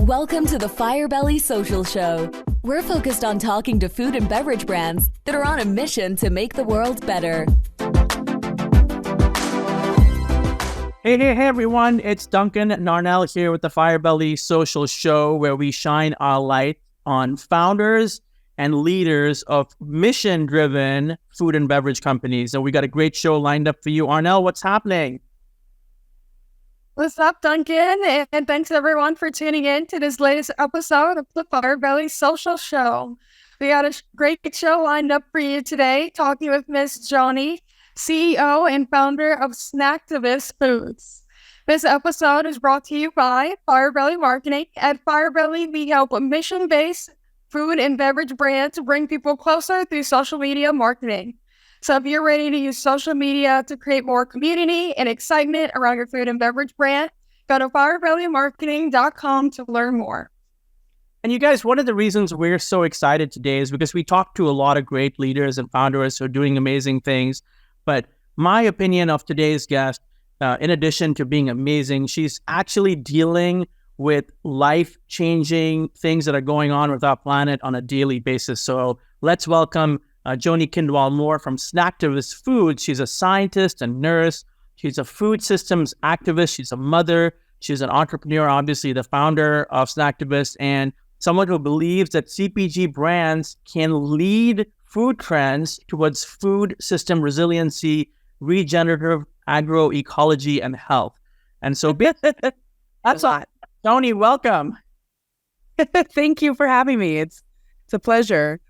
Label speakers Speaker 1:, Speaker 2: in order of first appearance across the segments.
Speaker 1: Welcome to the Firebelly Social Show. We're focused on talking to food and beverage brands that are on a mission to make the world better.
Speaker 2: Hey everyone, it's Duncan Narnell here with the Firebelly Social Show, where we shine our light on founders and leaders of mission-driven food and beverage companies. And we got a great show lined up for you. Arnell, what's happening?
Speaker 3: What's up, Duncan? And thanks everyone for tuning in to this latest episode of the Firebelly Social Show. We got a great show lined up for you today, talking with Miss Joni, CEO and founder of Snacktivist Foods. This episode is brought to you by Firebelly Marketing. At Firebelly, we help mission-based food and beverage brands bring people closer through social media marketing. So if you're ready to use social media to create more community and excitement around your food and beverage brand, go to firebellymarketing.com to learn more.
Speaker 2: And you guys, one of the reasons we're so excited today is because we talked to a lot of great leaders and founders who are doing amazing things. But my opinion of today's guest, in addition to being amazing, she's actually dealing with life-changing things that are going on with our planet on a daily basis. So let's welcome Joni Kindwall-Moore from Snacktivist Foods. She's a scientist and nurse. She's a food systems activist. She's a mother. She's an entrepreneur, obviously the founder of Snacktivist, and someone who believes that CPG brands can lead food trends towards food system resiliency, regenerative agroecology, and health. And so that's all. Joni, welcome.
Speaker 4: Thank you for having me. It's a pleasure.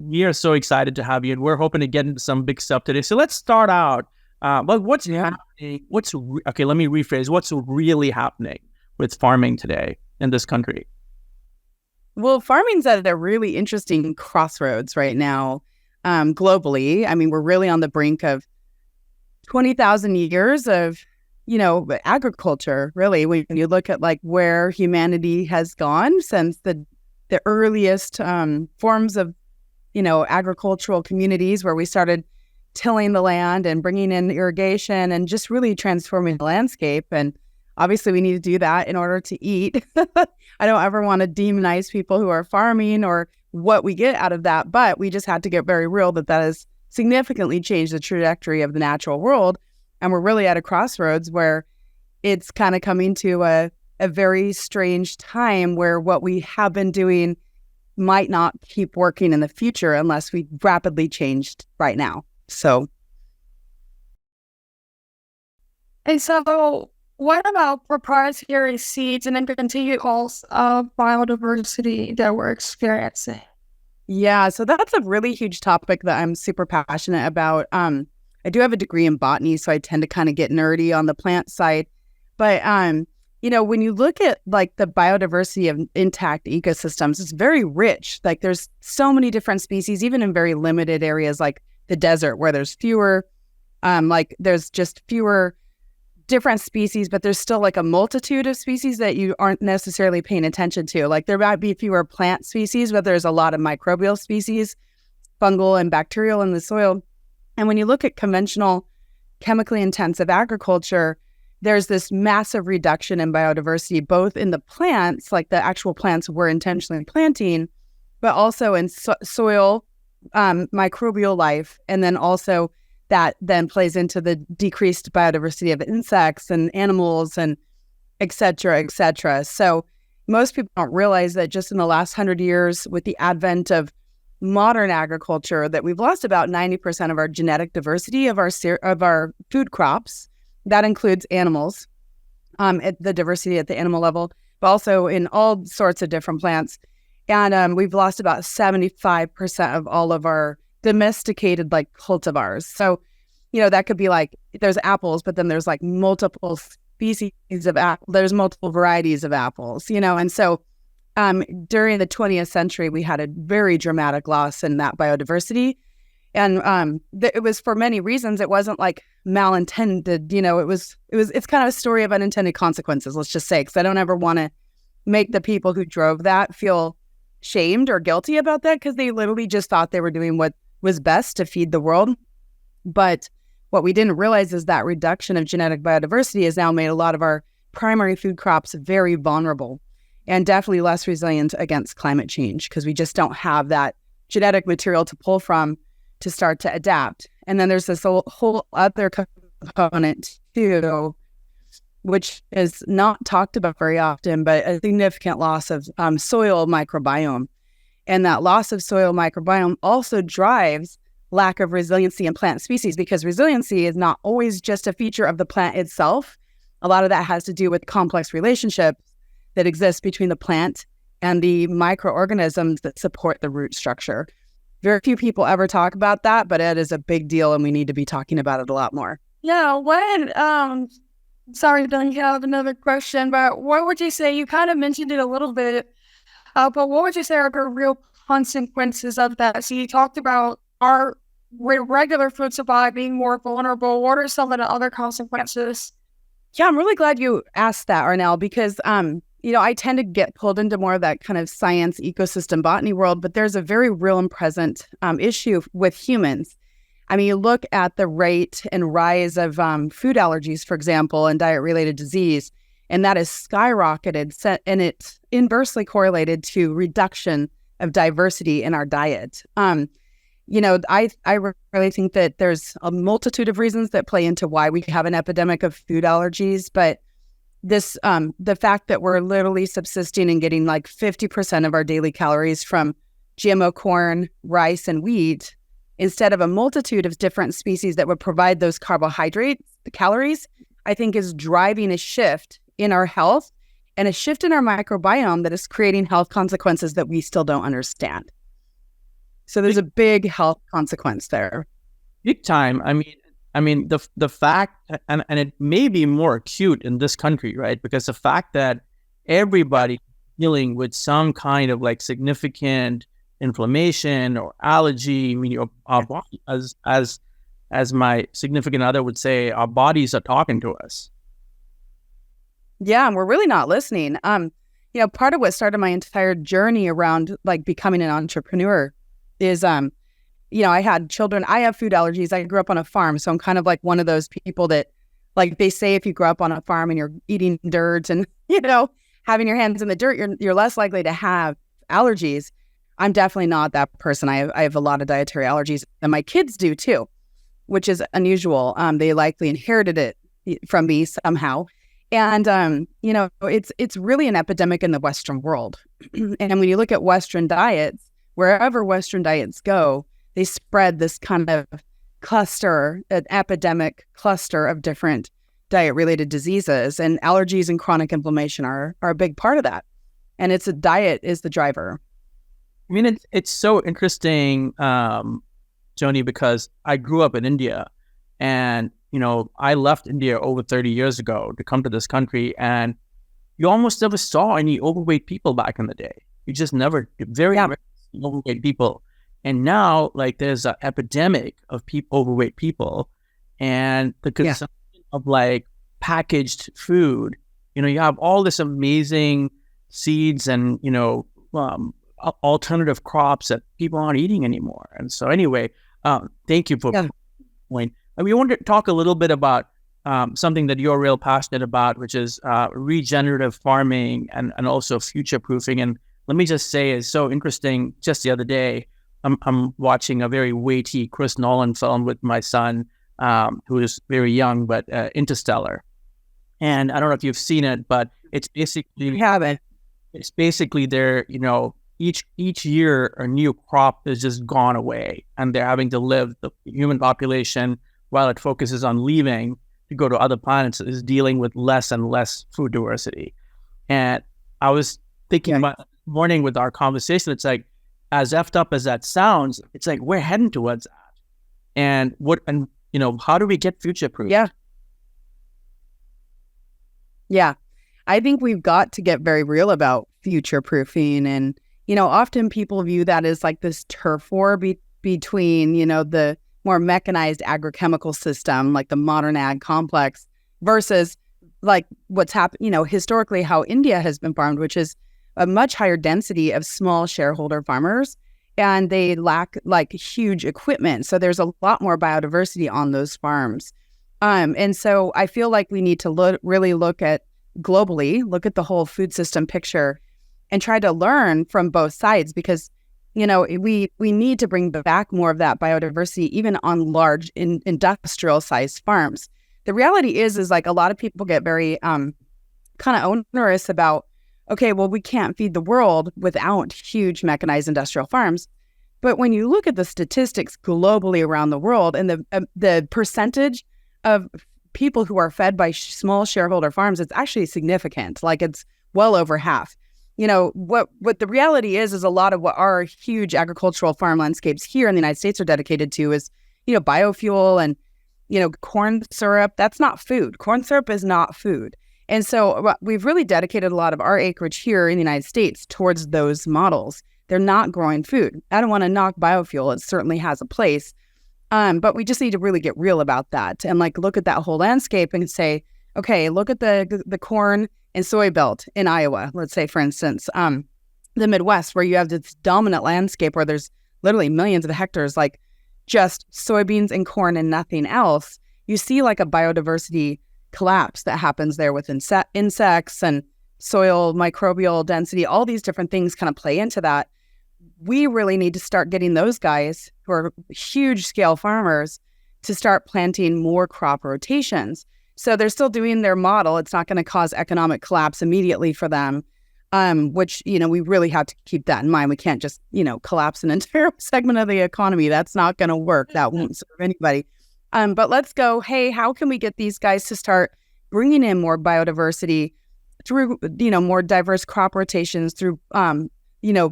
Speaker 2: We are so excited to have you, and we're hoping to get into some big stuff today. So let's start out. What's happening? Let me rephrase. What's really happening with farming today in this country?
Speaker 4: Well, farming's at a really interesting crossroads right now, globally. I mean, we're really on the brink of 20,000 years of, agriculture, really, when you look at like where humanity has gone since the earliest forms of, agricultural communities where we started tilling the land and bringing in irrigation and just really transforming the landscape. And obviously we need to do that in order to eat. I don't ever want to demonize people who are farming or what we get out of that, but we just had to get very real that has significantly changed the trajectory of the natural world. And we're really at a crossroads where it's kind of coming to a very strange time where what we have been doing might not keep working in the future unless we rapidly changed right now. So.
Speaker 3: And so what about proprietary seeds and then continued loss of biodiversity that we're experiencing?
Speaker 4: Yeah, so that's a really huge topic that I'm super passionate about. I do have a degree in botany, so I tend to kind of get nerdy on the plant side. But, when you look at like the biodiversity of intact ecosystems, it's very rich. Like there's so many different species, even in very limited areas like the desert where there's fewer, there's just fewer different species, but there's still like a multitude of species that you aren't necessarily paying attention to. Like there might be fewer plant species, but there's a lot of microbial species, fungal and bacterial in the soil. And when you look at conventional chemically intensive agriculture, there's this massive reduction in biodiversity, both in the plants, like the actual plants we're intentionally planting, but also in soil, microbial life. And then also that then plays into the decreased biodiversity of insects and animals and et cetera, et cetera. So most people don't realize that just in the last 100 years with the advent of modern agriculture that we've lost about 90% of our genetic diversity of our food crops. That includes animals, at the diversity at the animal level, but also in all sorts of different plants. And we've lost about 75% of all of our domesticated like cultivars. So, that could be like, there's apples, but then there's like multiple species of there's multiple varieties of apples, and so during the 20th century, we had a very dramatic loss in that biodiversity. And it was for many reasons. It wasn't like malintended, it's kind of a story of unintended consequences, let's just say, because I don't ever want to make the people who drove that feel shamed or guilty about that, because they literally just thought they were doing what was best to feed the world. But what we didn't realize is that reduction of genetic biodiversity has now made a lot of our primary food crops very vulnerable. and definitely less resilient against climate change because we just don't have that genetic material to pull from to start to adapt. And then there's this whole other component too, which is not talked about very often, but a significant loss of soil microbiome. And that loss of soil microbiome also drives lack of resiliency in plant species, because resiliency is not always just a feature of the plant itself. A lot of that has to do with complex relationships that exist between the plant and the microorganisms that support the root structure. Very few people ever talk about that, but it is a big deal and we need to be talking about it a lot more.
Speaker 3: Yeah, sorry, don't you have another question, but what would you say, you kind of mentioned it a little bit, but what would you say are the real consequences of that? So you talked about our regular food supply being more vulnerable. What are some of the other consequences?
Speaker 4: Yeah, I'm really glad you asked that, Arnell, because, I tend to get pulled into more of that kind of science, ecosystem, botany world, but there's a very real and present issue with humans. I mean, you look at the rate and rise of food allergies, for example, and diet-related disease, and that is skyrocketed, and it's inversely correlated to reduction of diversity in our diet. I really think that there's a multitude of reasons that play into why we have an epidemic of food allergies, but this, the fact that we're literally subsisting and getting like 50% of our daily calories from GMO corn, rice, and wheat, instead of a multitude of different species that would provide those carbohydrates, the calories, I think is driving a shift in our health and a shift in our microbiome that is creating health consequences that we still don't understand. So there's a big health consequence there.
Speaker 2: Big time. I mean the fact, and it may be more acute in this country, right? Because the fact that everybody dealing with some kind of like significant inflammation or allergy. I mean, our body, as my significant other would say, our bodies are talking to us.
Speaker 4: Yeah, and we're really not listening. Part of what started my entire journey around like becoming an entrepreneur is, I had children. I have food allergies. I grew up on a farm, so I'm kind of like one of those people that, like they say, if you grow up on a farm and you're eating dirt and having your hands in the dirt, you're less likely to have allergies. I'm definitely not that person. I have a lot of dietary allergies, and my kids do too, which is unusual. They likely inherited it from me somehow. And, it's really an epidemic in the Western world. And when you look at Western diets, wherever Western diets go, they spread this kind of cluster, an epidemic cluster of different diet-related diseases. And allergies and chronic inflammation are a big part of that. And it's a diet is the driver.
Speaker 2: I mean, it's so interesting, Joni, because I grew up in India, and I left India over 30 years ago to come to this country, and you almost never saw any overweight people back in the day. You just never, very rarely overweight people. And now, like, there's an epidemic of overweight people, and the consumption of like packaged food. You have all this amazing seeds and alternative crops that people aren't eating anymore. And so, anyway, thank you for point. We wanted to talk a little bit about something that you're real passionate about, which is regenerative farming and also future-proofing. And let me just say, it's so interesting. Just the other day, I'm watching a very weighty Chris Nolan film with my son, who is very young, but Interstellar. And I don't know if you've seen it, but it's basically...
Speaker 4: You haven't.
Speaker 2: It's basically there, each year a new crop has just gone away, and they're having to live, the human population, while it focuses on leaving to go to other planets, is dealing with less and less food diversity. And I was thinking about this morning with our conversation, it's like, as effed up as that sounds, it's like we're heading towards that. And how do we get future-proof?
Speaker 4: Yeah. I think we've got to get very real about future-proofing. And, often people view that as like this turf war between, the more mechanized agrochemical system, like the modern ag complex, versus like what's happened, historically how India has been farmed, which is a much higher density of small shareholder farmers, and they lack like huge equipment. So there's a lot more biodiversity on those farms. And so I feel like we need to really look at globally, look at the whole food system picture and try to learn from both sides, because we need to bring back more of that biodiversity, even on large industrial sized farms. The reality is like a lot of people get very kind of onerous about, okay, well, we can't feed the world without huge mechanized industrial farms. But when you look at the statistics globally around the world, and the percentage of people who are fed by small shareholder farms, it's actually significant. Like, it's well over half. What the reality is a lot of what our huge agricultural farm landscapes here in the United States are dedicated to is, biofuel and, corn syrup. That's not food. Corn syrup is not food. And so we've really dedicated a lot of our acreage here in the United States towards those models. They're not growing food. I don't want to knock biofuel. It certainly has a place. But we just need to really get real about that and like look at that whole landscape and say, okay, look at the corn and soy belt in Iowa, let's say, for instance, the Midwest, where you have this dominant landscape where there's literally millions of hectares, like just soybeans and corn and nothing else. You see like a biodiversity collapse that happens there with insects and soil microbial density. All these different things kind of play into that. We really need to start getting those guys who are huge scale farmers to start planting more crop rotations. So they're still doing their model. It's not going to cause economic collapse immediately for them, which, we really have to keep that in mind. We can't just, collapse an entire segment of the economy. That's not going to work. That won't serve anybody. But let's go, hey, how can we get these guys to start bringing in more biodiversity through, more diverse crop rotations, through,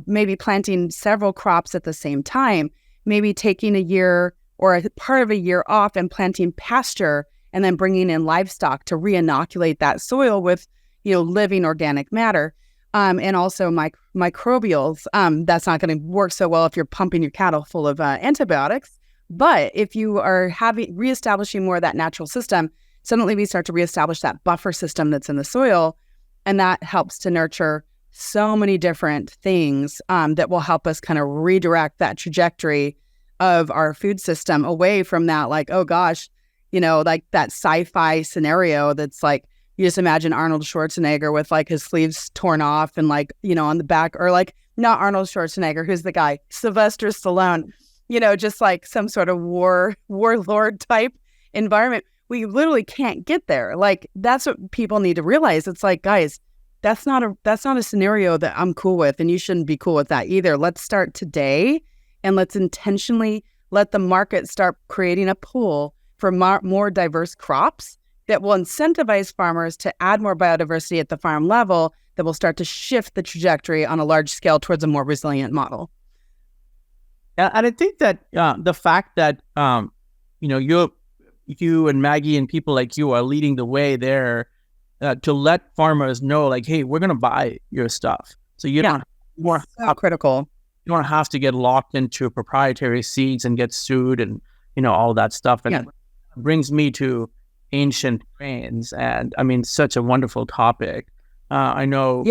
Speaker 4: maybe planting several crops at the same time, maybe taking a year or a part of a year off and planting pasture, and then bringing in livestock to re-inoculate that soil with, living organic matter, and also microbials. That's not going to work so well if you're pumping your cattle full of antibiotics. But if you are reestablishing more of that natural system, suddenly we start to reestablish that buffer system that's in the soil, and that helps to nurture so many different things that will help us kind of redirect that trajectory of our food system away from that, like, oh gosh, like that sci-fi scenario that's like, you just imagine Arnold Schwarzenegger with like his sleeves torn off and like, on the back, or like not Arnold Schwarzenegger, who's the guy, Sylvester Stallone, just like some sort of warlord type environment. We literally can't get there. Like, that's what people need to realize. It's like, guys, that's not a scenario that I'm cool with, and you shouldn't be cool with that either. Let's start today, and let's intentionally let the market start creating a pool for more diverse crops that will incentivize farmers to add more biodiversity at the farm level, that will start to shift the trajectory on a large scale towards a more resilient model.
Speaker 2: And I think that the fact that you and Maggie and people like you are leading the way there to let farmers know, like, hey, we're going to buy your stuff. So you don't
Speaker 4: so critical.
Speaker 2: You don't have to get locked into proprietary seeds and get sued and all that stuff. And it brings me to ancient grains, and I mean, such a wonderful topic. I know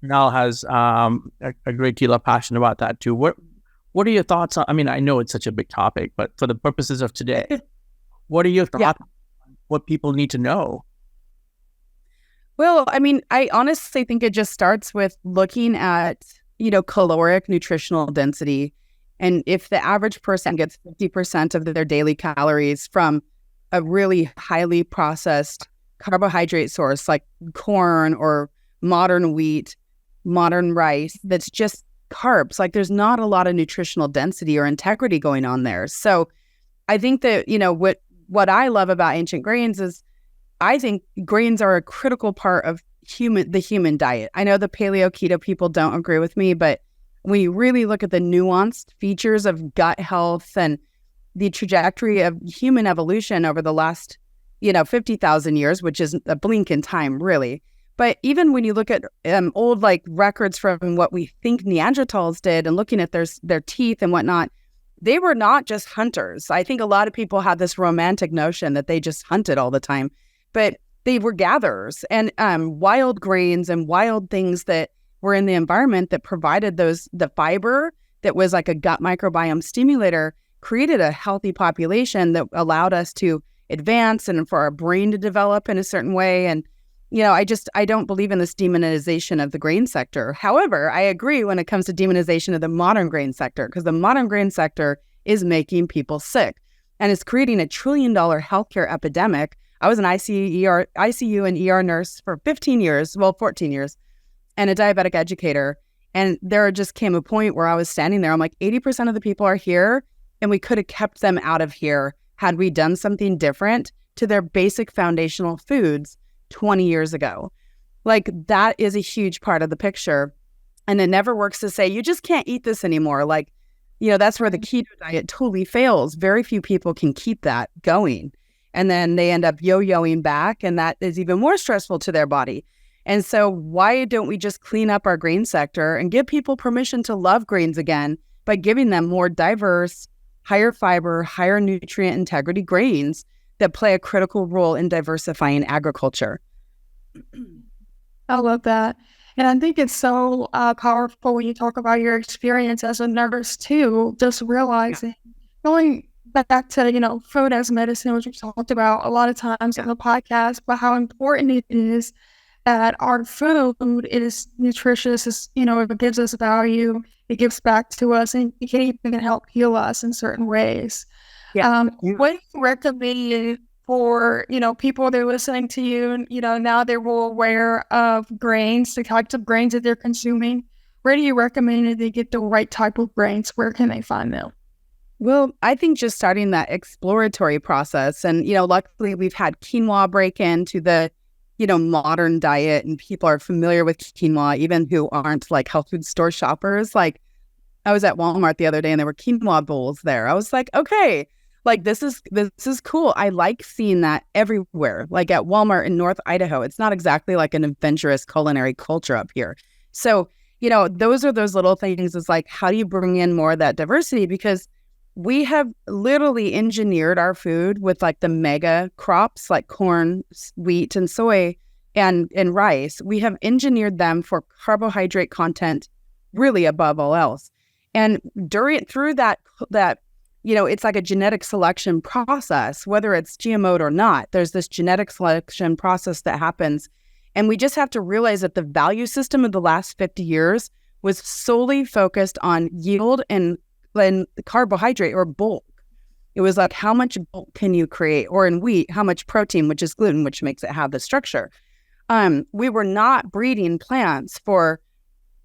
Speaker 2: Mel has a great deal of passion about that too. What are your thoughts on? I mean, I know it's such a big topic, but for the purposes of today, what are your thoughts on what people need to know?
Speaker 4: Well, I mean, I honestly think it just starts with looking at, caloric nutritional density. And if the average person gets 50% of their daily calories from a really highly processed carbohydrate source like corn or modern wheat, modern rice, that's just carbs, like there's not a lot of nutritional density or integrity going on there. So I think that, what I love about ancient grains is I think grains are a critical part of the human diet. I know the paleo keto people don't agree with me, but when you really look at the nuanced features of gut health and the trajectory of human evolution over the last, 50,000 years, which is a blink in time, really. But even when you look at old records from what we think Neanderthals did and looking at their teeth and whatnot, they were not just hunters. I think a lot of people had this romantic notion that they just hunted all the time, but they were gatherers, and wild grains and wild things that were in the environment that provided the fiber that was like a gut microbiome stimulator created a healthy population that allowed us to advance and for our brain to develop in a certain way. And I don't believe in this demonization of the grain sector. However, I agree when it comes to demonization of the modern grain sector, because the modern grain sector is making people sick and is creating a $1 trillion healthcare epidemic. I was an ICU and ER nurse for 14 years, and a diabetic educator. And there just came a point where I was standing there. I'm like, 80% of the people are here, and we could have kept them out of here had we done something different to their basic foundational foods 20 years ago. Like, that is a huge part of the picture. And it never works to say, you just can't eat this anymore. Like, that's where the keto diet totally fails. Very few people can keep that going. And then they end up yo-yoing back, and that is even more stressful to their body. And so why don't we just clean up our grain sector and give people permission to love grains again by giving them more diverse, higher fiber, higher nutrient integrity grains that play a critical role in diversifying agriculture?
Speaker 3: I love that. And I think it's so powerful when you talk about your experience as a nurse too, just realizing, going back to, food as medicine, which we've talked about a lot of times on the podcast, but how important it is that our food is nutritious, it gives us value, it gives back to us, and it can even help heal us in certain ways. What do you recommend for, people that are listening to you, now they're more aware of grains, the types of grains that they're consuming? Where do you recommend that they get the right type of grains? Where can they find them?
Speaker 4: Well, I think just starting that exploratory process, and, luckily we've had quinoa break into the, modern diet, and people are familiar with quinoa, even who aren't like health food store shoppers. Like, I was at Walmart the other day and there were quinoa bowls there. I was like, okay, like this is cool. I like seeing that everywhere, like at Walmart in North Idaho. It's not exactly like an adventurous culinary culture up here. So, those are those little things. It's like, how do you bring in more of that diversity? Because we have literally engineered our food with like the mega crops like corn, wheat, and soy and rice. We have engineered them for carbohydrate content really above all else. And through that, it's like a genetic selection process, whether it's GMO'd or not. There's this genetic selection process that happens. And we just have to realize that the value system of the last 50 years was solely focused on yield and carbohydrate or bulk. It was like, how much bulk can you create? Or in wheat, how much protein, which is gluten, which makes it have the structure. We were not breeding plants for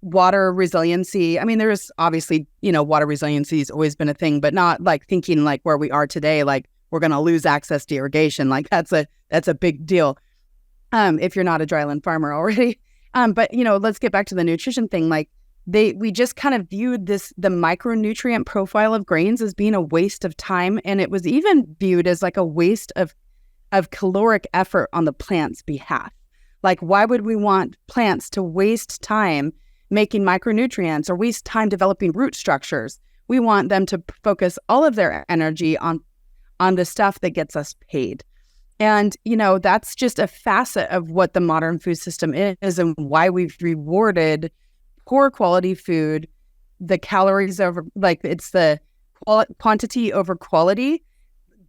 Speaker 4: water resiliency. I mean, there's obviously, water resiliency has always been a thing, but not like thinking like where we are today, like we're going to lose access to irrigation. Like that's a big deal. If you're not a dryland farmer already. But let's get back to the nutrition thing. Like we just kind of viewed the micronutrient profile of grains as being a waste of time. And it was even viewed as like a waste of caloric effort on the plant's behalf. Like, why would we want plants to waste time making micronutrients or waste time developing root structures? We want them to focus all of their energy on the stuff that gets us paid. And, that's just a facet of what the modern food system is and why we've rewarded poor quality food, the calories over, like it's the quantity over quality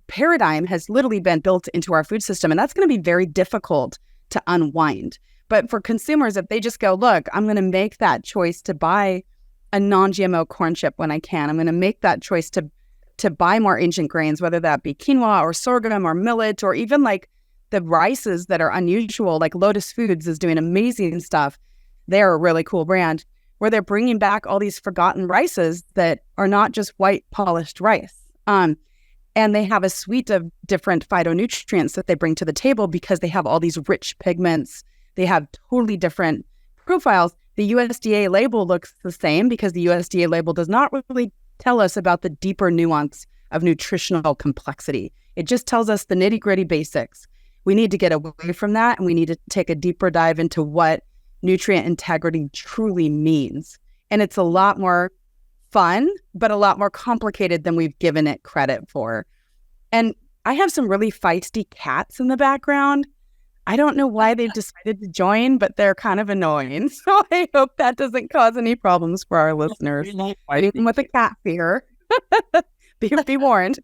Speaker 4: paradigm has literally been built into our food system. And that's going to be very difficult to unwind. But for consumers, if they just go, look, I'm going to make that choice to buy a non-GMO corn chip when I can. I'm going to make that choice to buy more ancient grains, whether that be quinoa or sorghum or millet, or even like the rices that are unusual, like Lotus Foods is doing amazing stuff. They're a really cool brand where they're bringing back all these forgotten rices that are not just white polished rice. And they have a suite of different phytonutrients that they bring to the table because they have all these rich pigments. They have totally different profiles. The USDA label looks the same because the USDA label does not really tell us about the deeper nuance of nutritional complexity. It just tells us the nitty-gritty basics. We need to get away from that, and we need to take a deeper dive into what nutrient integrity truly means. And it's a lot more fun, but a lot more complicated than we've given it credit for. And I have some really feisty cats in the background. I don't know why they've decided to join, but they're kind of annoying. So I hope that doesn't cause any problems for our listeners. Fighting with a cat fear. Be warned.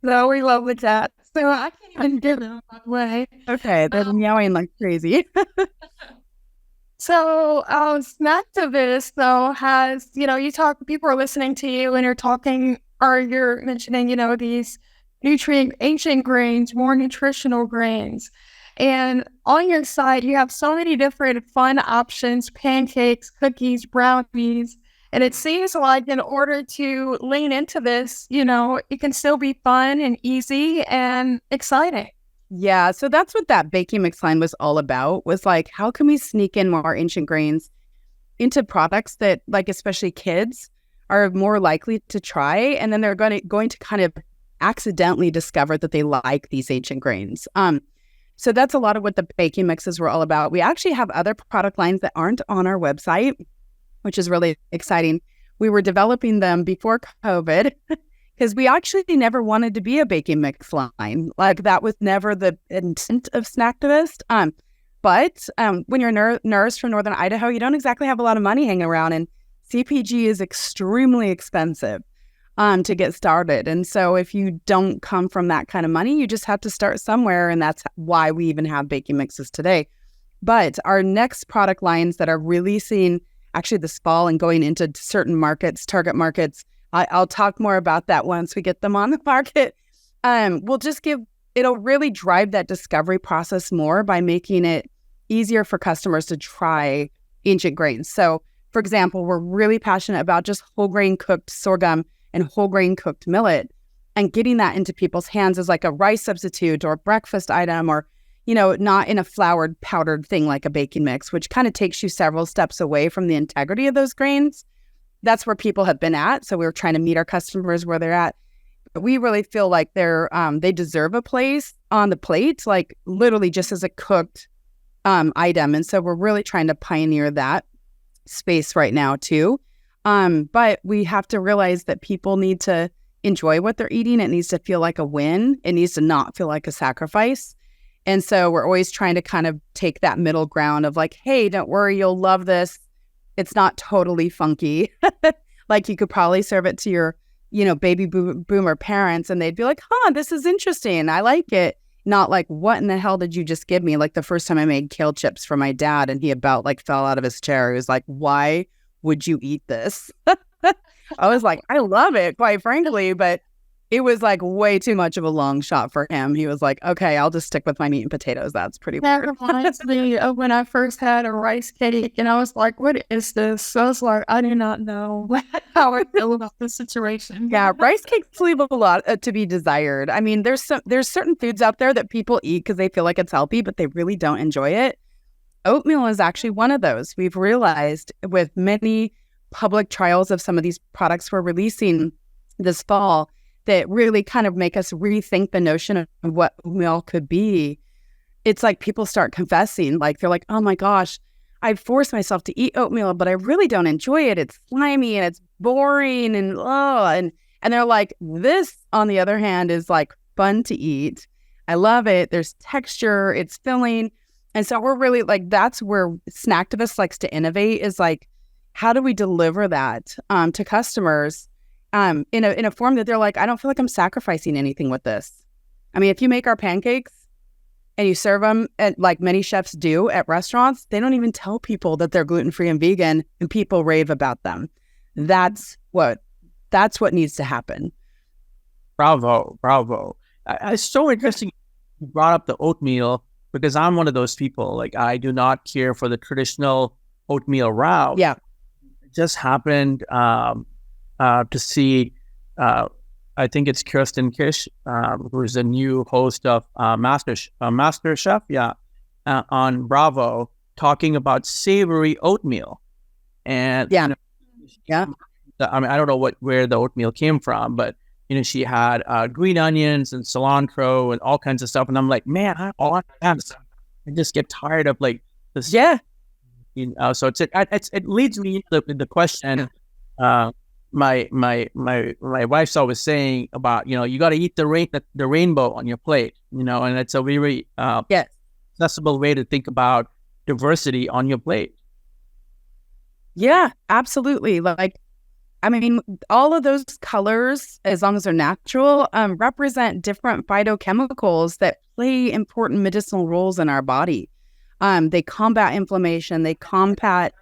Speaker 3: No, we love the cats. So I can't even give them away.
Speaker 4: Okay, they're meowing like crazy.
Speaker 3: So, Snacktivist though has, you talk, people are listening to you and you're talking, or you're mentioning, these nutrient ancient grains, more nutritional grains. And on your site, you have so many different fun options, pancakes, cookies, brownies. And it seems like in order to lean into this, it can still be fun and easy and exciting.
Speaker 4: Yeah, so that's what that baking mix line was all about, was like, how can we sneak in more ancient grains into products that, like, especially kids are more likely to try, and then they're going to kind of accidentally discover that they like these ancient grains. So that's a lot of what the baking mixes were all about. We actually have other product lines that aren't on our website, which is really exciting. We were developing them before COVID because we actually never wanted to be a baking mix line. Like, that was never the intent of Snacktivist. But when you're a nurse from Northern Idaho, you don't exactly have a lot of money hanging around, and CPG is extremely expensive to get started. And so if you don't come from that kind of money, you just have to start somewhere, and that's why we even have baking mixes today. But our next product lines that are releasing actually this fall and going into certain markets, target markets, I'll talk more about that once we get them on the market. It'll really drive that discovery process more by making it easier for customers to try ancient grains. So, for example, we're really passionate about just whole grain cooked sorghum and whole grain cooked millet, and getting that into people's hands as like a rice substitute or breakfast item, or, not in a floured powdered thing like a baking mix, which kind of takes you several steps away from the integrity of those grains. That's where people have been at. So we're trying to meet our customers where they're at. But we really feel like they deserve a place on the plate, like literally just as a cooked item. And so we're really trying to pioneer that space right now too. But we have to realize that people need to enjoy what they're eating. It needs to feel like a win. It needs to not feel like a sacrifice. And so we're always trying to kind of take that middle ground of like, hey, don't worry, you'll love this. It's not totally funky. Like, you could probably serve it to your, baby boomer parents, and they'd be like, this is interesting. I like it. Not like, what in the hell did you just give me? Like the first time I made kale chips for my dad, and he about like fell out of his chair. He was like, why would you eat this? I was like, I love it, quite frankly, but it was like way too much of a long shot for him. He was like, okay, I'll just stick with my meat and potatoes. That's pretty
Speaker 3: That
Speaker 4: weird.
Speaker 3: reminds me of when I first had a rice cake, and I was like, what is this? So I was like, I do not know how I feel about this situation.
Speaker 4: Yeah, rice cakes leave a lot to be desired. I mean, there's certain foods out there that people eat because they feel like it's healthy, but they really don't enjoy it. Oatmeal is actually one of those. We've realized with many public trials of some of these products we're releasing this fall that really kind of make us rethink the notion of what oatmeal could be. It's like people start confessing, like they're like, oh my gosh, I force myself to eat oatmeal, but I really don't enjoy it. It's slimy and it's boring and they're like, this, on the other hand, is like fun to eat. I love it. There's texture, it's filling. And so we're really like, that's where Snacktivist likes to innovate, is like, how do we deliver that to customers in a form that they're like, I don't feel like I'm sacrificing anything with this. I mean, if you make our pancakes and you serve them at, like many chefs do at restaurants, they don't even tell people that they're gluten-free and vegan, and people rave about them. That's what needs to happen.
Speaker 2: Bravo. It's so interesting you brought up the oatmeal, because I'm one of those people. Like, I do not care for the traditional oatmeal route.
Speaker 4: Yeah.
Speaker 2: It just happened to see, I think it's Kirsten Kish, who's the new host of Master Chef, on Bravo, talking about savory oatmeal. And
Speaker 4: yeah,
Speaker 2: I mean, I don't know where the oatmeal came from, but she had green onions and cilantro and all kinds of stuff, and I'm like, man, I just get tired of like this.
Speaker 4: Yeah.
Speaker 2: So it leads me to the question. My wife's always saying about, you got to eat the rainbow on your plate, and it's a very accessible way to think about diversity on your plate.
Speaker 4: Yeah, absolutely. Like, I mean, all of those colors, as long as they're natural, represent different phytochemicals that play important medicinal roles in our body. They combat inflammation. They combat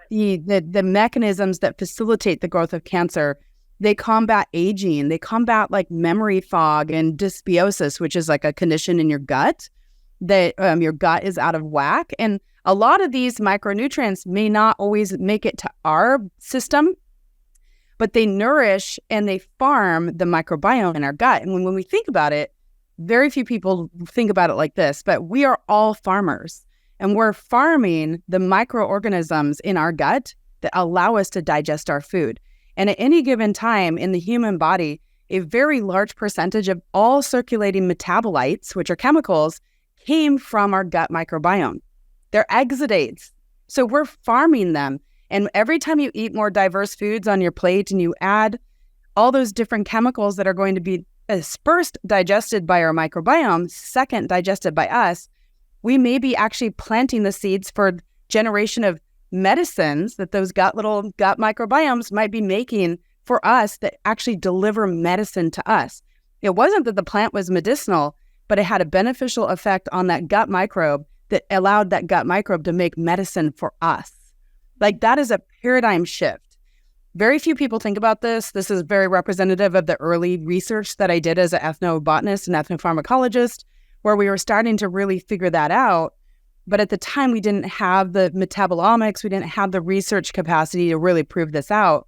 Speaker 4: the mechanisms that facilitate the growth of cancer. They combat aging. They combat like memory fog and dysbiosis, which is like a condition in your gut that your gut is out of whack. And a lot of these micronutrients may not always make it to our system, but they nourish and they farm the microbiome in our gut. And when we think about it, very few people think about it like this, but we are all farmers. And we're farming the microorganisms in our gut that allow us to digest our food. And at any given time in the human body, a very large percentage of all circulating metabolites, which are chemicals, came from our gut microbiome. They're exudates. So we're farming them. And every time you eat more diverse foods on your plate and you add all those different chemicals that are going to be first digested by our microbiome, second digested by us, we may be actually planting the seeds for generation of medicines that those little gut microbiomes might be making for us that actually deliver medicine to us. It wasn't that the plant was medicinal, but it had a beneficial effect on that gut microbe that allowed that gut microbe to make medicine for us. Like, that is a paradigm shift. Very few people think about this. This is very representative of the early research that I did as an ethnobotanist and ethnopharmacologist, where we were starting to really figure that out. But at the time, we didn't have the metabolomics, we didn't have the research capacity to really prove this out.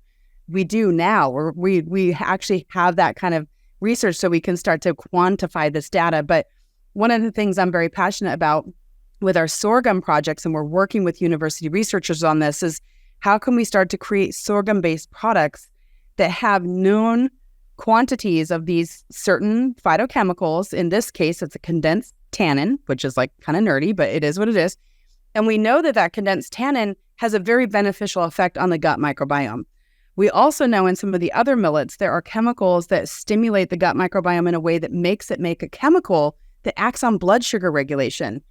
Speaker 4: We do now. We actually have that kind of research so we can start to quantify this data. But one of the things I'm very passionate about with our sorghum projects, and we're working with university researchers on this, is how can we start to create sorghum-based products that have known quantities of these certain phytochemicals. In this case, it's a condensed tannin, which is like kind of nerdy, but it is what it is. And we know that that condensed tannin has a very beneficial effect on the gut microbiome. We also know in some of the other millets, there are chemicals that stimulate the gut microbiome in a way that makes it make a chemical that acts on blood sugar regulation.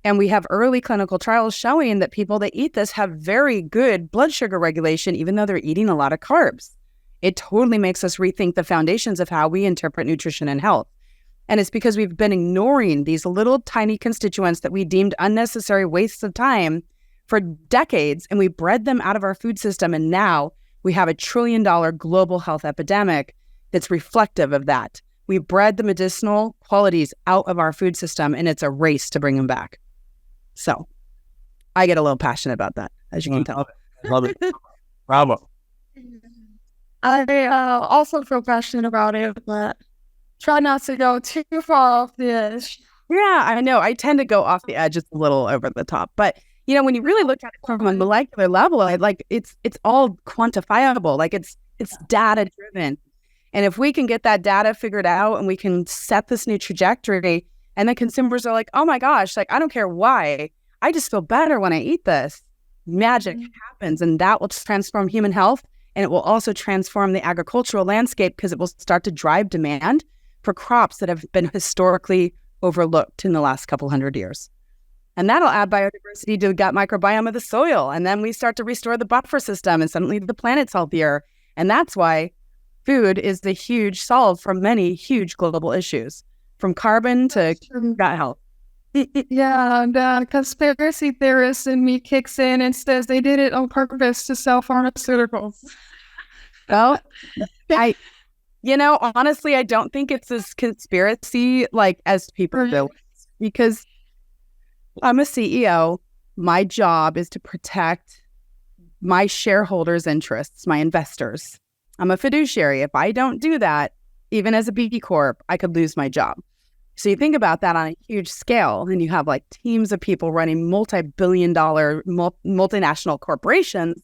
Speaker 4: And we have early clinical trials showing that people that eat this have very good blood sugar regulation, even though they're eating a lot of carbs. It totally makes us rethink the foundations of how we interpret nutrition and health. And it's because we've been ignoring these little tiny constituents that we deemed unnecessary wastes of time for decades, and we bred them out of our food system. And now we have $1 trillion global health epidemic that's reflective of that. We bred the medicinal qualities out of our food system, and it's a race to bring them back. So I get a little passionate about that, as you can tell.
Speaker 2: Love it. Bravo.
Speaker 3: I also feel passionate about it, but try not to go too far off the edge.
Speaker 4: Yeah, I know. I tend to go off the edge. It's a little over the top. But, you know, when you really look at it from a molecular level, it's all quantifiable. Like, it's data driven. And if we can get that data figured out and we can set this new trajectory, and the consumers are like, oh my gosh, like, I don't care why, I just feel better when I eat this. Magic happens, and that will transform human health. And it will also transform the agricultural landscape because it will start to drive demand for crops that have been historically overlooked in the last couple hundred years. And that'll add biodiversity to the gut microbiome of the soil. And then we start to restore the buffer system, and suddenly the planet's healthier. And that's why food is the huge solve for many huge global issues, from carbon to gut health.
Speaker 3: Yeah, the conspiracy theorist in me kicks in and says they did it on purpose to sell pharmaceuticals.
Speaker 4: Well, honestly, I don't think it's as conspiracy like as people do, because I'm a CEO. My job is to protect my shareholders' interests, my investors. I'm a fiduciary. If I don't do that, even as a B Corp, I could lose my job. So you think about that on a huge scale, and you have like teams of people running multi-billion-dollar multinational corporations.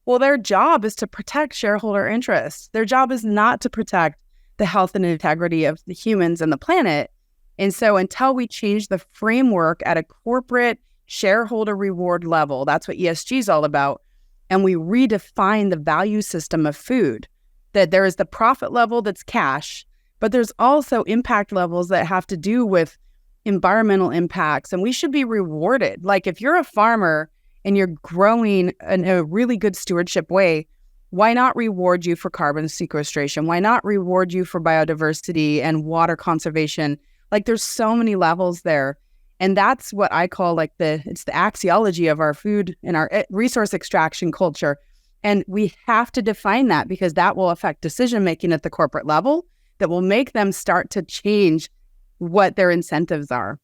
Speaker 4: Well, their job is to protect shareholder interests. Their job is not to protect the health and integrity of the humans and the planet. And so until we change the framework at a corporate shareholder reward level, that's what ESG is all about, and we redefine the value system of food, that there is the profit level that's cash, but there's also impact levels that have to do with environmental impacts, and we should be rewarded. Like, if you're a farmer and you're growing in a really good stewardship way, why not reward you for carbon sequestration? Why not reward you for biodiversity and water conservation? Like there's so many levels there. And that's what I call it's the axiology of our food and our resource extraction culture. And we have to define that because that will affect decision-making at the corporate level that will make them start to change what their incentives are.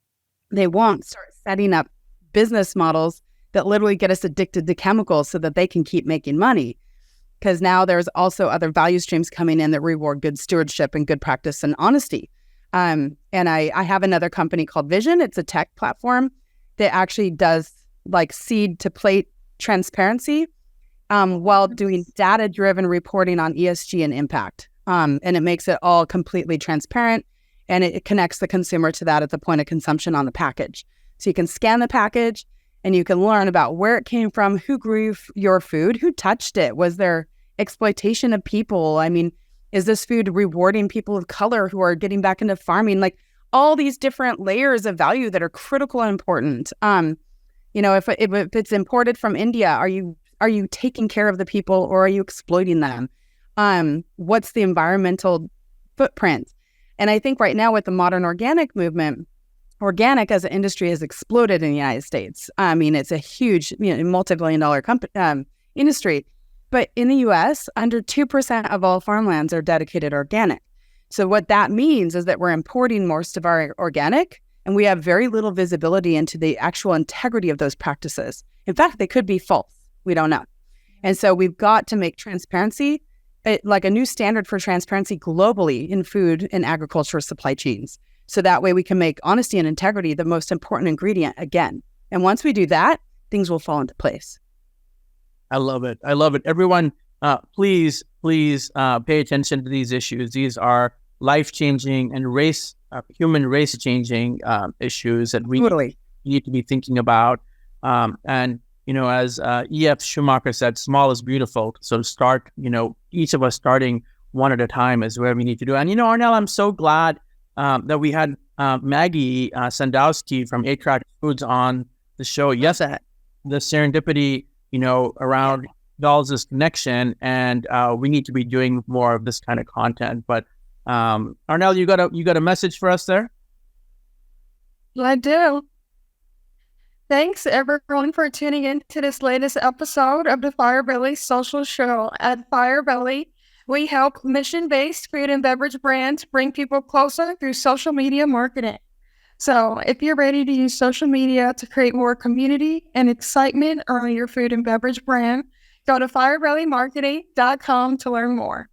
Speaker 4: They won't start setting up business models that literally get us addicted to chemicals so that they can keep making money. Because now there's also other value streams coming in that reward good stewardship and good practice and honesty. And I have another company called Vision. It's a tech platform that actually does like seed to plate transparency while doing data-driven reporting on ESG and impact. And it makes it all completely transparent, and it connects the consumer to that at the point of consumption on the package. So you can scan the package and you can learn about where it came from, who grew your food, who touched it, was there exploitation of people? I mean, is this food rewarding people of color who are getting back into farming? Like all these different layers of value that are critical and important. If it's imported from India, are you taking care of the people or are you exploiting them? What's the environmental footprint? And I think right now with the modern organic movement, organic as an industry has exploded in the United States. I mean, it's a huge, multi-billion-dollar industry. But in the U.S., under 2% of all farmlands are dedicated organic. So what that means is that we're importing most of our organic, and we have very little visibility into the actual integrity of those practices. In fact, they could be false. We don't know. And so we've got to make transparency like a new standard for transparency globally in food and agricultural supply chains. So that way we can make honesty and integrity the most important ingredient again. And once we do that, things will fall into place.
Speaker 2: I love it. I love it. Everyone, please pay attention to these issues. These are life-changing and human race-changing issues that we need to be thinking about. And as E.F. Schumacher said, small is beautiful. So start, each of us starting one at a time is where we need to do. And, Arnel, I'm so glad that we had Maggie Sandowski from 8-Track Foods on the show. Yes, the serendipity, around Dolls' connection, and we need to be doing more of this kind of content. But Arnel, you got a message for us there?
Speaker 3: I do. Thanks everyone for tuning in to this latest episode of the Firebelly Social Show. At Firebelly, we help mission-based food and beverage brands bring people closer through social media marketing. So if you're ready to use social media to create more community and excitement around your food and beverage brand, go to firebellymarketing.com to learn more.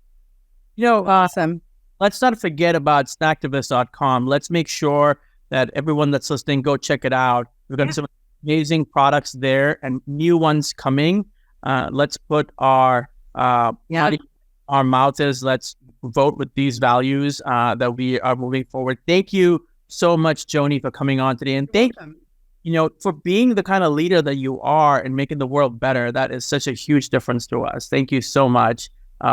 Speaker 4: Awesome.
Speaker 2: Let's not forget about snacktivist.com. Let's make sure that everyone that's listening, go check it out. We've got some amazing products there and new ones coming. Let's put our mouth is, let's vote with these values that we are moving forward. Thank you so much, Joni, for coming on today. And thank you, for being the kind of leader that you are and making the world better. That is such a huge difference to us. Thank you so much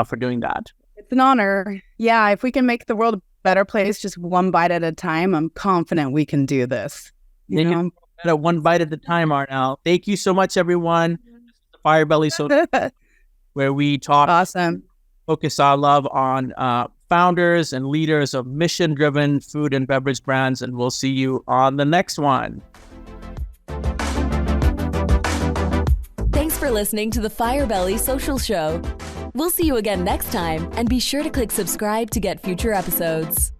Speaker 2: for doing that.
Speaker 4: It's an honor. Yeah, if we can make the world a better place just one bite at a time, I'm confident we can do this.
Speaker 2: One bite at a time, Arnel. Thank you so much, everyone. Firebelly Social, where we talk, focus our love on founders and leaders of mission-driven food and beverage brands, and we'll see you on the next one.
Speaker 1: Thanks for listening to the Firebelly Social Show. We'll see you again next time, and be sure to click subscribe to get future episodes.